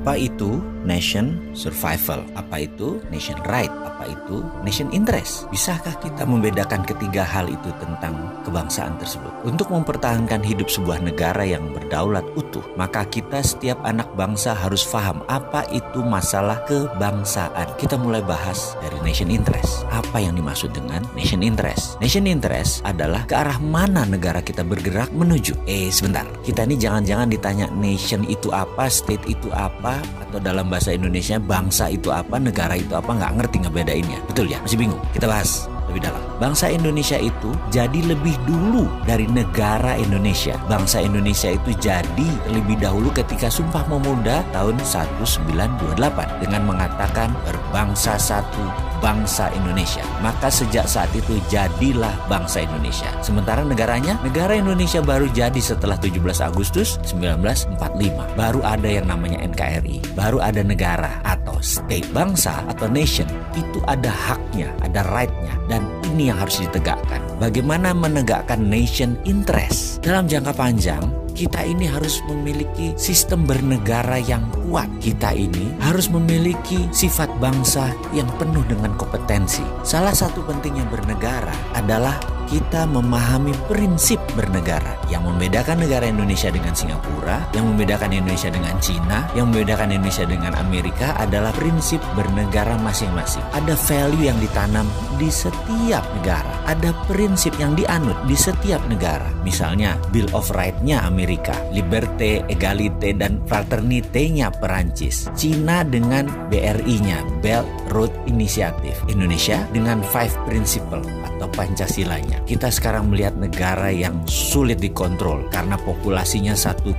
Apa itu nation survival? Apa itu nation right? Apa itu nation interest? Bisakah kita membedakan ketiga hal itu tentang kebangsaan tersebut? Untuk mempertahankan hidup sebuah negara yang berdaulat utuh, maka kita setiap anak bangsa harus paham apa itu masalah kebangsaan. Kita mulai bahas dari nation interest. Apa yang dimaksud dengan nation interest? Nation interest adalah ke arah mana negara kita bergerak menuju. Sebentar, kita ini jangan-jangan ditanya nation itu apa, state itu apa, atau dalam bahasa Indonesia bangsa itu apa, negara itu apa, nggak ngerti ngebedainnya. Betul ya? Masih bingung? Kita bahas lebih dalam. Bangsa Indonesia itu jadi lebih dulu dari negara Indonesia. Bangsa Indonesia itu jadi terlebih dahulu ketika Sumpah Pemuda tahun 1928 dengan mengatakan berbangsa satu, bangsa Indonesia. Maka sejak saat itu jadilah bangsa Indonesia. Sementara negaranya, negara Indonesia baru jadi setelah 17 Agustus 1945. Baru ada yang namanya NKRI. Baru ada negara atau state. Bangsa atau nation itu ada haknya, ada right-nya. Dan ini yang harus ditegakkan. Bagaimana menegakkan nation interest? Dalam jangka panjang, kita ini harus memiliki sistem bernegara yang kuat. Kita ini harus memiliki sifat bangsa yang penuh dengan kompetensi. Salah satu pentingnya bernegara adalah kita memahami prinsip bernegara. Yang membedakan negara Indonesia dengan Singapura, yang membedakan Indonesia dengan Cina, yang membedakan Indonesia dengan Amerika adalah prinsip bernegara masing-masing. Ada value yang ditanam di setiap negara. Ada prinsip yang dianut di setiap negara. Misalnya Bill of Rights-nya Amerika, Liberté, Égalité, dan Fraternité-nya Perancis. Cina dengan BRI-nya, Belt Road Initiative. Indonesia dengan Five Principle atau Pancasilanya. Kita sekarang melihat negara yang sulit dikontrol karena populasinya 1,5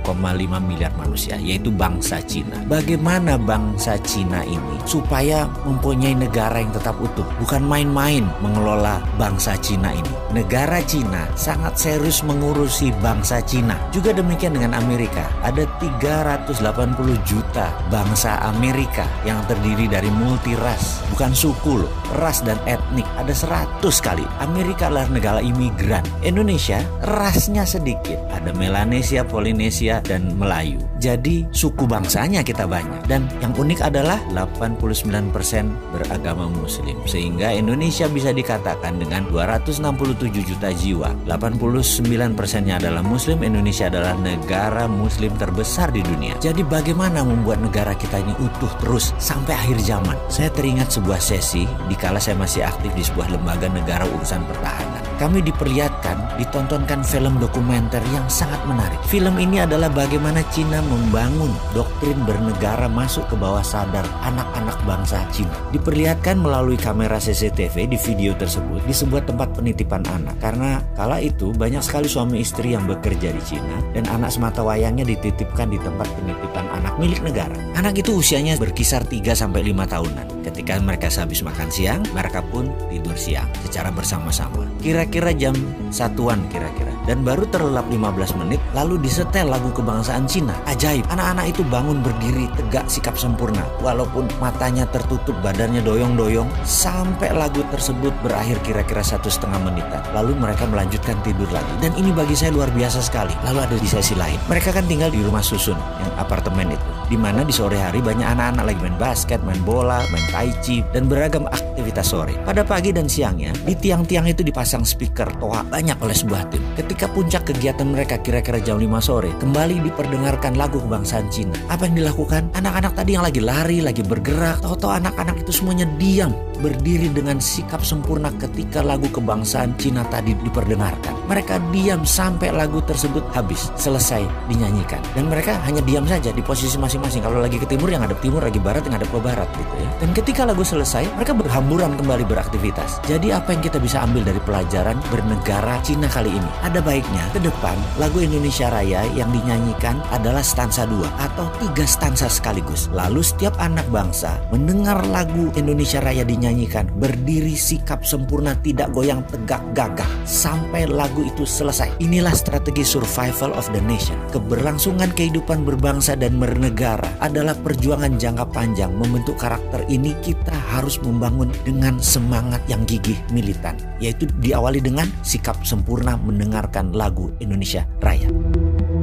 miliar manusia, yaitu bangsa Cina. Bagaimana bangsa Cina ini supaya mempunyai negara yang tetap utuh? Bukan main-main mengelola bangsa Cina ini. Negara Cina sangat serius mengurusi bangsa Cina. Juga demikian dengan Amerika. Ada 380 juta bangsa Amerika yang terdiri dari multi ras. Bukan suku loh, ras dan etnik. Ada 100 kali. Amerika adalah negara imigran. Indonesia rasnya sedikit. Ada Melanesia, Polinesia, dan Melayu. Jadi suku bangsanya kita banyak. Dan yang unik adalah 89% beragama Muslim. Sehingga Indonesia bisa dikatakan dengan 267 juta jiwa, 89%-nya adalah Muslim. Indonesia adalah negara Muslim terbesar di dunia. Jadi bagaimana membuat negara kita ini utuh terus sampai akhir zaman? Saya teringat sebuah sesi dikala saya masih aktif di sebuah lembaga negara urusan pertahanan. Kami diperlihatkan, ditontonkan film dokumenter yang sangat menarik. Film ini adalah bagaimana Cina membangun doktrin bernegara masuk ke bawah sadar anak-anak bangsa Cina. Diperlihatkan melalui kamera CCTV di video tersebut di sebuah tempat penitipan anak. Karena kala itu banyak sekali suami istri yang bekerja di Cina dan anak sematawayangnya dititipkan di tempat penitipan anak milik negara. Anak itu usianya berkisar 3-5 tahunan. Ketika mereka sehabis makan siang, mereka pun tidur siang secara bersama-sama. Kira-kira jam 1-an kira-kira. Dan baru terlelap 15 menit lalu disetel lagu kebangsaan Cina. Ajaib, anak-anak itu bangun berdiri tegak sikap sempurna. Walaupun matanya tertutup, badannya doyong-doyong. Sampai lagu tersebut berakhir kira-kira 1,5 menitan. Lalu mereka melanjutkan tidur lagi. Dan ini bagi saya luar biasa sekali. Lalu ada di sesi lain. Mereka kan tinggal di rumah susun, yang apartemen itu. Dimana di sore hari banyak anak-anak lagi main basket, main bola, main tai chi, dan beragam aktivitas sore. Pada pagi dan siangnya, di tiang-tiang itu dipasang speaker toa banyak oleh sebuah tim. Ketika puncak kegiatan mereka kira-kira jam 5 sore, kembali diperdengarkan lagu kebangsaan Cina. Apa yang dilakukan? Anak-anak tadi yang lagi lari, lagi bergerak, tahu-tahu anak-anak itu semuanya diam, berdiri dengan sikap sempurna ketika lagu kebangsaan Cina tadi diperdengarkan. Mereka diam sampai lagu tersebut habis, selesai dinyanyikan. Dan mereka hanya diam saja di posisi masing-masing. Kalau lagi ke timur yang hadap timur, lagi barat yang hadap ke barat gitu ya. Dan ketika lagu selesai, mereka berhamburan kembali beraktivitas. Jadi apa yang kita bisa ambil dari pelajaran bernegara Cina kali ini? Ada baiknya ke depan lagu Indonesia Raya yang dinyanyikan adalah stansa 2 atau 3 stansa sekaligus. Lalu setiap anak bangsa mendengar lagu Indonesia Raya dinyanyikan, berdiri sikap sempurna, tidak goyang, tegak gagah sampai lagu itu selesai. Inilah strategi survival of the nation. Keberlangsungan kehidupan berbangsa dan bernegara adalah perjuangan jangka panjang. Membentuk karakter ini kita harus membangun dengan semangat yang gigih militan, yaitu diawali dengan sikap sempurna mendengarkan lagu Indonesia Raya.